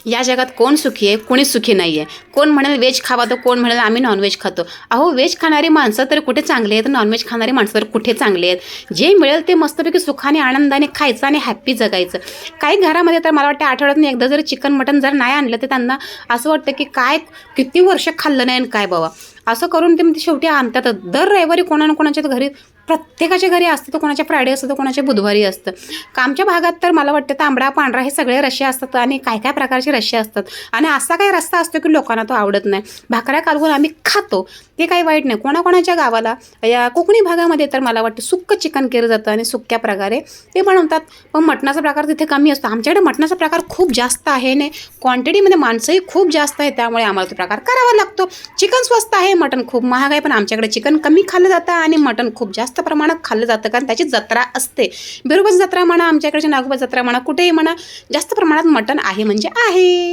या जगात कोण सुखी आहे, कोणीच सुखी नाही आहे. कोण म्हणेल व्हेज खावा तर कोण म्हणेल आम्ही नॉनव्हेज खातो. अहो, व्हेज खाणारी माणसं तर कुठे चांगली आहेत, नॉनव्हेज खाणारी माणसं तर कुठे चांगली आहेत. जे मिळेल ते मस्तपैकी सुखाने आनंदाने खायचं आणि हॅप्पी जगायचं. काही घरामध्ये तर मला वाटतं आठवड्यातून एकदा जर चिकन मटन जर नाही आणलं तर त्यांना असं वाटतं की काय किती वर्ष खाल्लं नाही आणि काय बाबा असं करून ते शेवटी आणतातच. दर रविवारी कोणा ना कोणाच्या घरी प्रत्येकाच्या घरी असतं. तर कोणाच्या फ्रायडे असतं तर कोणाच्या बुधवारी असतं. आमच्या भागात तर मला वाटतं तांबडा पांढरा हे सगळे रश्से असतात आणि काय काय प्रकारचे रश्से असतात. आणि असा काही रस्सा असतो की लोकांना तो आवडत नाही. भाकऱ्या कालवून आम्ही खातो, ते काही वाईट नाही. कोणाकोणाच्या गावाला या कोकणी भागामध्ये तर मला वाटतं सुक्कं चिकन केलं जातं आणि सुक्या प्रकारे ते बनवतात. पण मटणाचा प्रकार तिथे कमी असतो. आमच्याकडे मटणाचा प्रकार खूप जास्त आहे आणि क्वांटिटीमध्ये माणसंही खूप जास्त आहे, त्यामुळे आम्हाला तो प्रकार करावा लागतो. चिकन स्वस्त आहे, मटण खूप महाग आहे. पण आमच्याकडे चिकन कमी खाल्लं जातं आणि मटण खूप जास्त प्रमाणात खाल्लं जातं, कारण त्याची जत्रा असते. बिरोबाची जत्रा म्हणा, आमच्याकडच्या नागोबा जत्रा म्हणा, कुठेही म्हणा जास्त प्रमाणात मटण आहे म्हणजे आहे.